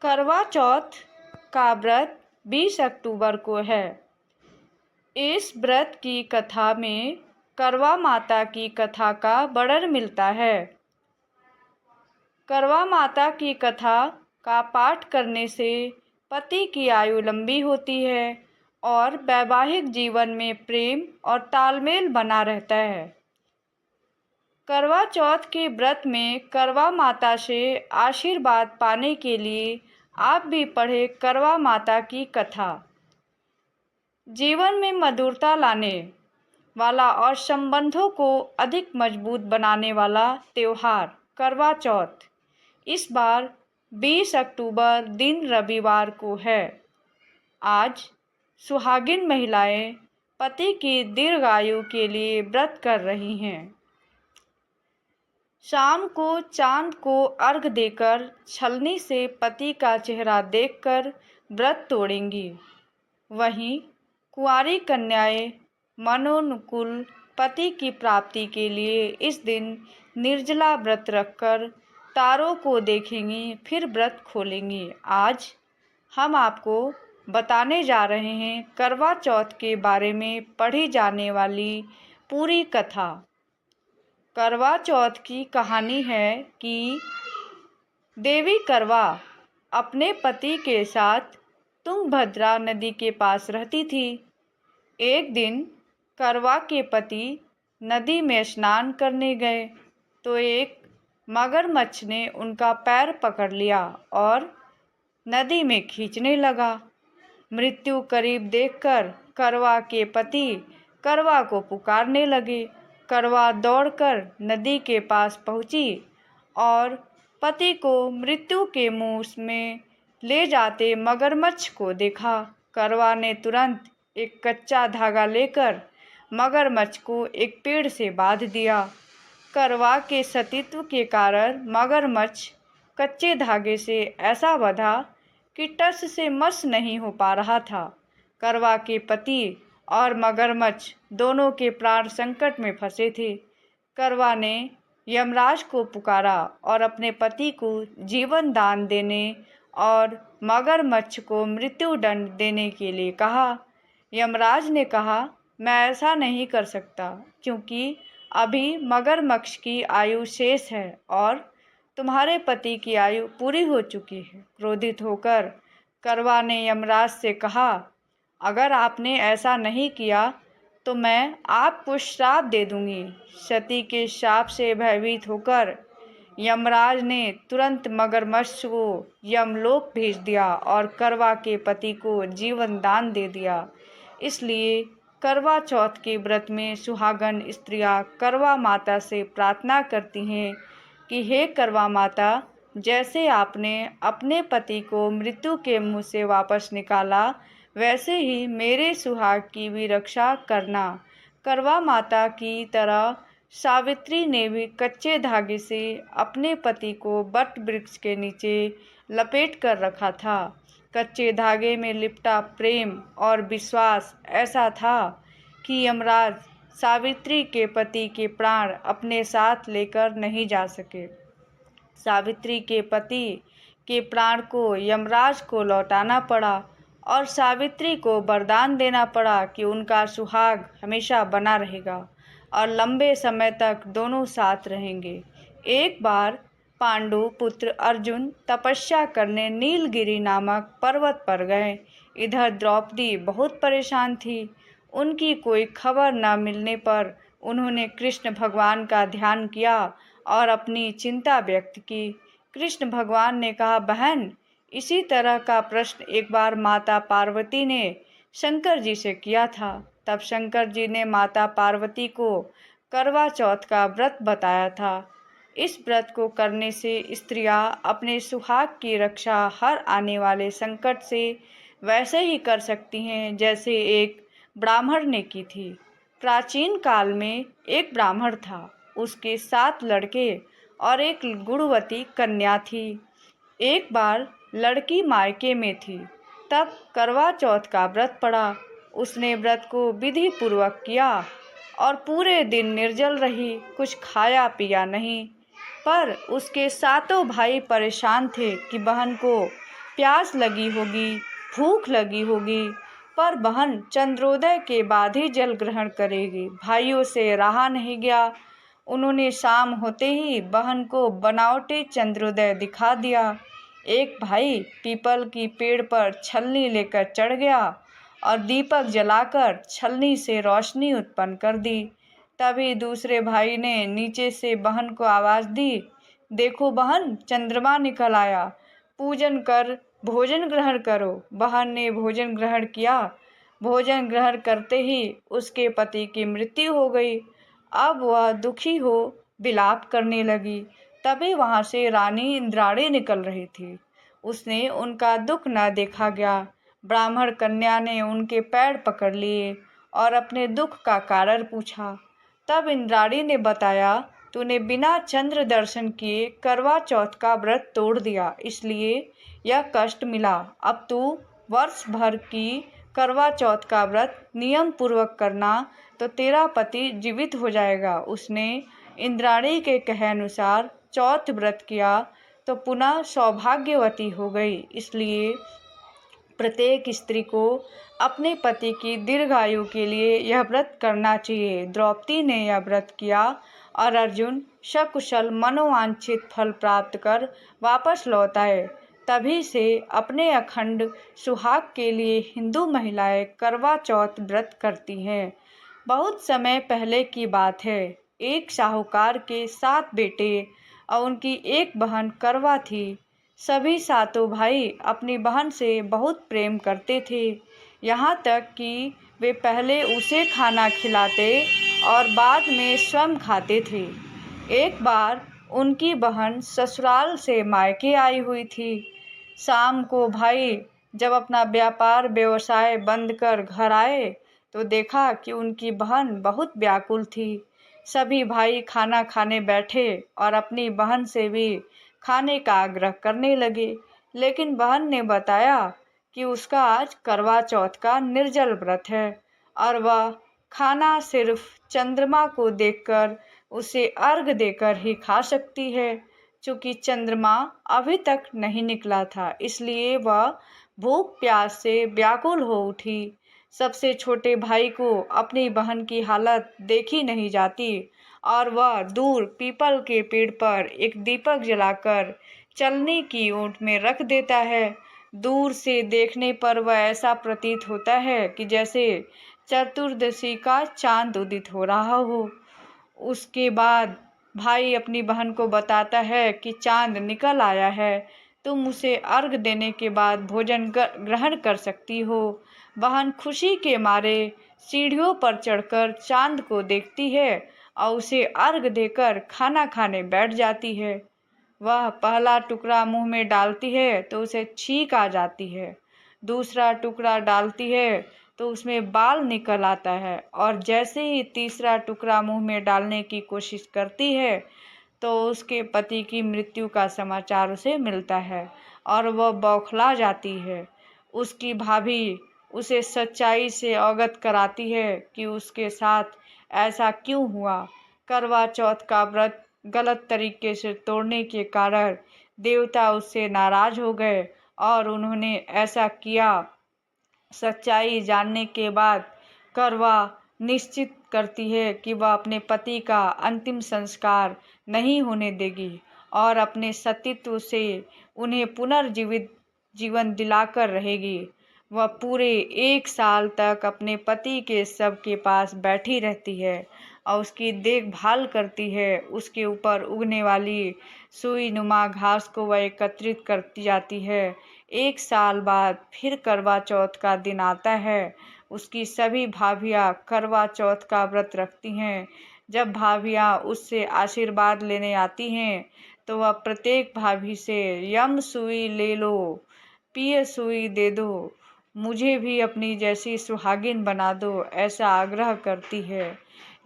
करवा चौथ का व्रत 20 अक्टूबर को है। इस व्रत की कथा में करवा माता की कथा का वर्णन मिलता है। करवा माता की कथा का पाठ करने से पति की आयु लंबी होती है और वैवाहिक जीवन में प्रेम और तालमेल बना रहता है। करवा चौथ के व्रत में करवा माता से आशीर्वाद पाने के लिए आप भी पढ़े करवा माता की कथा। जीवन में मधुरता लाने वाला और संबंधों को अधिक मजबूत बनाने वाला त्योहार करवा चौथ इस बार 20 अक्टूबर दिन रविवार को है। आज सुहागिन महिलाएं पति की दीर्घायु के लिए व्रत कर रही हैं। शाम को चांद को अर्घ देकर छलनी से पति का चेहरा देखकर व्रत तोड़ेंगी। वहीं कुंवारी कन्याएं मनोनुकूल पति की प्राप्ति के लिए इस दिन निर्जला व्रत रखकर तारों को देखेंगी, फिर व्रत खोलेंगी। आज हम आपको बताने जा रहे हैं करवा चौथ के बारे में पढ़ी जाने वाली पूरी कथा। करवा चौथ की कहानी है कि देवी करवा अपने पति के साथ तुंगभद्रा नदी के पास रहती थी। एक दिन करवा के पति नदी में स्नान करने गए तो एक मगरमच्छ ने उनका पैर पकड़ लिया और नदी में खींचने लगा। मृत्यु करीब देखकर करवा के पति करवा को पुकारने लगे। करवा दौड़कर नदी के पास पहुंची और पति को मृत्यु के मुंह में ले जाते मगरमच्छ को देखा। करवा ने तुरंत एक कच्चा धागा लेकर मगरमच्छ को एक पेड़ से बांध दिया। करवा के सतीत्व के कारण मगरमच्छ कच्चे धागे से ऐसा बंधा कि टस से मस नहीं हो पा रहा था। करवा के पति और मगरमच्छ दोनों के प्राण संकट में फंसे थे। करवा ने यमराज को पुकारा और अपने पति को जीवन दान देने और मगरमच्छ को मृत्यु दंड देने के लिए कहा। यमराज ने कहा, मैं ऐसा नहीं कर सकता क्योंकि अभी मगरमच्छ की आयु शेष है और तुम्हारे पति की आयु पूरी हो चुकी है। क्रोधित होकर करवा ने यमराज से कहा, अगर आपने ऐसा नहीं किया तो मैं आपको श्राप दे दूंगी। सती के शाप से भयभीत होकर यमराज ने तुरंत मगरमच्छ को यमलोक भेज दिया और करवा के पति को जीवन दान दे दिया। इसलिए करवा चौथ के व्रत में सुहागन स्त्रियां करवा माता से प्रार्थना करती हैं कि हे करवा माता, जैसे आपने अपने पति को मृत्यु के मुंह से वापस निकाला, वैसे ही मेरे सुहाग की भी रक्षा करना। करवा माता की तरह सावित्री ने भी कच्चे धागे से अपने पति को वट वृक्ष के नीचे लपेट कर रखा था। कच्चे धागे में लिपटा प्रेम और विश्वास ऐसा था कि यमराज सावित्री के पति के प्राण अपने साथ लेकर नहीं जा सके। सावित्री के पति के प्राण को यमराज को लौटाना पड़ा और सावित्री को वरदान देना पड़ा कि उनका सुहाग हमेशा बना रहेगा और लंबे समय तक दोनों साथ रहेंगे। एक बार पांडु पुत्र अर्जुन तपस्या करने नीलगिरी नामक पर्वत पर गए। इधर द्रौपदी बहुत परेशान थी। उनकी कोई खबर न मिलने पर उन्होंने कृष्ण भगवान का ध्यान किया और अपनी चिंता व्यक्त की। कृष्ण भगवान ने कहा, बहन, इसी तरह का प्रश्न एक बार माता पार्वती ने शंकर जी से किया था। तब शंकर जी ने माता पार्वती को करवा चौथ का व्रत बताया था। इस व्रत को करने से स्त्रियां अपने सुहाग की रक्षा हर आने वाले संकट से वैसे ही कर सकती हैं जैसे एक ब्राह्मण ने की थी। प्राचीन काल में एक ब्राह्मण था। उसके 7 लड़के और एक गुणवती कन्या थी। एक बार लड़की मायके में थी, तब करवा चौथ का व्रत पड़ा। उसने व्रत को विधि पूर्वक किया और पूरे दिन निर्जल रही, कुछ खाया पिया नहीं। पर उसके 7 भाई परेशान थे कि बहन को प्यास लगी होगी, भूख लगी होगी, पर बहन चंद्रोदय के बाद ही जल ग्रहण करेगी। भाइयों से रहा नहीं गया। उन्होंने शाम होते ही बहन को बनावटी चंद्रोदय दिखा दिया। एक भाई पीपल की पेड़ पर छलनी लेकर चढ़ गया और दीपक जलाकर छलनी से रोशनी उत्पन्न कर दी। तभी दूसरे भाई ने नीचे से बहन को आवाज़ दी, देखो बहन, चंद्रमा निकल आया, पूजन कर भोजन ग्रहण करो। बहन ने भोजन ग्रहण किया। भोजन ग्रहण करते ही उसके पति की मृत्यु हो गई। अब वह दुखी हो विलाप करने लगी। तभी वहाँ से रानी इंद्राणी निकल रही थी। उसने उनका दुख न देखा गया। ब्राह्मण कन्या ने उनके पैर पकड़ लिए और अपने दुख का कारण पूछा। तब इंद्राणी ने बताया, तूने बिना चंद्र दर्शन किए करवा चौथ का व्रत तोड़ दिया, इसलिए यह कष्ट मिला। अब तू वर्ष भर की करवा चौथ का व्रत नियम पूर्वक करना तो तेरा पति जीवित हो जाएगा। उसने इंद्राणी के कहे अनुसार चौथ व्रत किया तो पुनः सौभाग्यवती हो गई। इसलिए प्रत्येक स्त्री को अपने पति की दीर्घायु के लिए यह व्रत करना चाहिए। द्रौपदी ने यह व्रत किया और अर्जुन सकुशल मनोवांछित फल प्राप्त कर वापस लौट आए। तभी से अपने अखंड सुहाग के लिए हिंदू महिलाएं करवा चौथ व्रत करती हैं। बहुत समय पहले की बात है। एक साहूकार के 7 बेटे और उनकी एक बहन करवा थी। सभी सातों भाई अपनी बहन से बहुत प्रेम करते थे, यहाँ तक कि वे पहले उसे खाना खिलाते और बाद में स्वयं खाते थे। एक बार उनकी बहन ससुराल से मायके आई हुई थी। शाम को भाई जब अपना व्यापार व्यवसाय बंद कर घर आए तो देखा कि उनकी बहन बहुत व्याकुल थी। सभी भाई खाना खाने बैठे और अपनी बहन से भी खाने का आग्रह करने लगे, लेकिन बहन ने बताया कि उसका आज करवा चौथ का निर्जल व्रत है और वह खाना सिर्फ चंद्रमा को देखकर उसे अर्घ देकर ही खा सकती है। चूँकि चंद्रमा अभी तक नहीं निकला था, इसलिए वह भूख प्यास से व्याकुल हो उठी। सबसे छोटे भाई को अपनी बहन की हालत देखी नहीं जाती और वह दूर पीपल के पेड़ पर एक दीपक जलाकर चलनी की ओट में रख देता है। दूर से देखने पर वह ऐसा प्रतीत होता है कि जैसे चतुर्दशी का चांद उदित हो रहा हो। उसके बाद भाई अपनी बहन को बताता है कि चांद निकल आया है, तुम उसे अर्घ देने के बाद भोजन ग्रहण कर सकती हो। बहन खुशी के मारे सीढ़ियों पर चढ़कर चांद को देखती है और उसे अर्घ देकर खाना खाने बैठ जाती है। वह पहला टुकड़ा मुंह में डालती है तो उसे छींक आ जाती है। दूसरा टुकड़ा डालती है तो उसमें बाल निकल आता है और जैसे ही तीसरा टुकड़ा मुंह में डालने की कोशिश करती है तो उसके पति की मृत्यु का समाचार उसे मिलता है और वह बौखला जाती है। उसकी भाभी उसे सच्चाई से अवगत कराती है कि उसके साथ ऐसा क्यों हुआ। करवा चौथ का व्रत गलत तरीके से तोड़ने के कारण देवता उससे नाराज हो गए और उन्होंने ऐसा किया। सच्चाई जानने के बाद करवा निश्चित करती है कि वह अपने पति का अंतिम संस्कार नहीं होने देगी और अपने सतीत्व से उन्हें पुनर्जीवित जीवन दिलाकर रहेगी। वह पूरे 1 साल तक अपने पति के शव के पास बैठी रहती है और उसकी देखभाल करती है। उसके ऊपर उगने वाली सुई नुमा घास को वह एकत्रित करती जाती है। 1 साल बाद फिर करवा चौथ का दिन आता है। उसकी सभी भाभियाँ करवा चौथ का व्रत रखती हैं। जब भाभियाँ उससे आशीर्वाद लेने आती हैं तो वह प्रत्येक भाभी से यम सुई ले लो, पिय सुई दे दो, मुझे भी अपनी जैसी सुहागिन बना दो, ऐसा आग्रह करती है।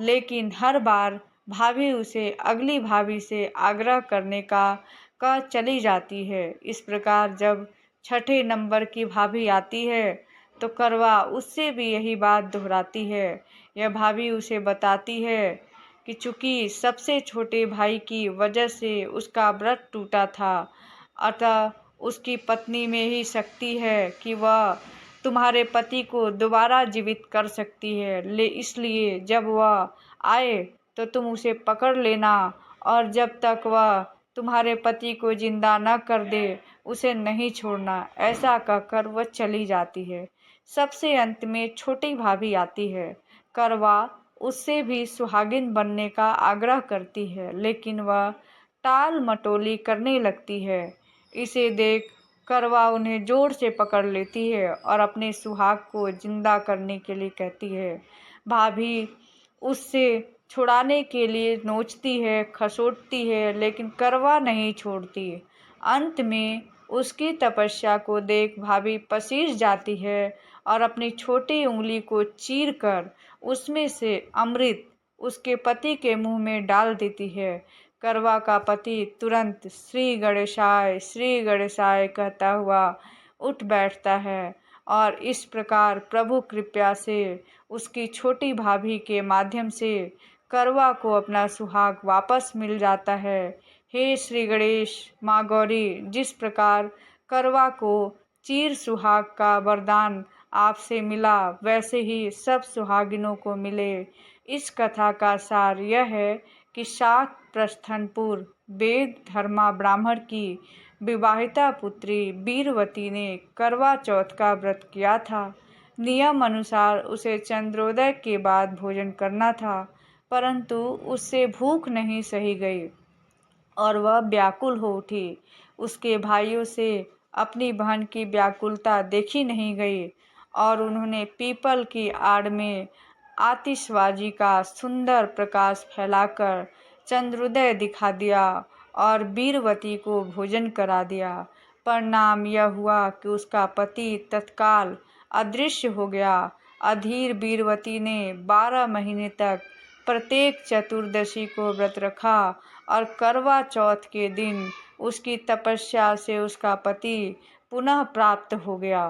लेकिन हर बार भाभी उसे अगली भाभी से आग्रह करने का कह चली जाती है। इस प्रकार जब छठे नंबर की भाभी आती है तो करवा उससे भी यही बात दोहराती है। यह भाभी उसे बताती है कि चूँकि सबसे छोटे भाई की वजह से उसका व्रत टूटा था, अतः उसकी पत्नी में ही शक्ति है कि वह तुम्हारे पति को दोबारा जीवित कर सकती है। इसलिए जब वह आए तो तुम उसे पकड़ लेना, और जब तक वह तुम्हारे पति को जिंदा न कर दे उसे नहीं छोड़ना। ऐसा कहकर वह चली जाती है। सबसे अंत में छोटी भाभी आती है। करवा उससे भी सुहागिन बनने का आग्रह करती है, लेकिन वह टाल मटोली करने लगती है। इसे देख करवा उन्हें जोर से पकड़ लेती है और अपने सुहाग को जिंदा करने के लिए कहती है। भाभी उससे छुड़ाने के लिए नोचती है, खसोटती है, लेकिन करवा नहीं छोड़ती। अंत में उसकी तपस्या को देख भाभी पसीज जाती है और अपनी छोटी उंगली को चीरकर उसमें से अमृत उसके पति के मुंह में डाल देती है। करवा का पति तुरंत श्री गणेशाय कहता हुआ उठ बैठता है, और इस प्रकार प्रभु कृपया से उसकी छोटी भाभी के माध्यम से करवा को अपना सुहाग वापस मिल जाता है। हे श्री गणेश माँ गौरी, जिस प्रकार करवा को चीर सुहाग का वरदान आपसे मिला, वैसे ही सब सुहागिनों को मिले। इस कथा का सार यह है कि शाक प्रस्थनपुर वेद धर्मा ब्राह्मण की विवाहिता पुत्री वीरवती ने करवा चौथ का व्रत किया था। नियम अनुसार उसे चंद्रोदय के बाद भोजन करना था, परंतु उससे भूख नहीं सही गई और वह व्याकुल हो उठी। उसके भाइयों से अपनी बहन की व्याकुलता देखी नहीं गई और उन्होंने पीपल की आड़ में आतिशबाजी का सुंदर प्रकाश फैलाकर चंद्रोदय दिखा दिया और वीरवती को भोजन करा दिया। परिणाम यह हुआ कि उसका पति तत्काल अदृश्य हो गया। अधीर वीरवती ने 12 महीने तक प्रत्येक चतुर्दशी को व्रत रखा और करवा चौथ के दिन उसकी तपस्या से उसका पति पुनः प्राप्त हो गया।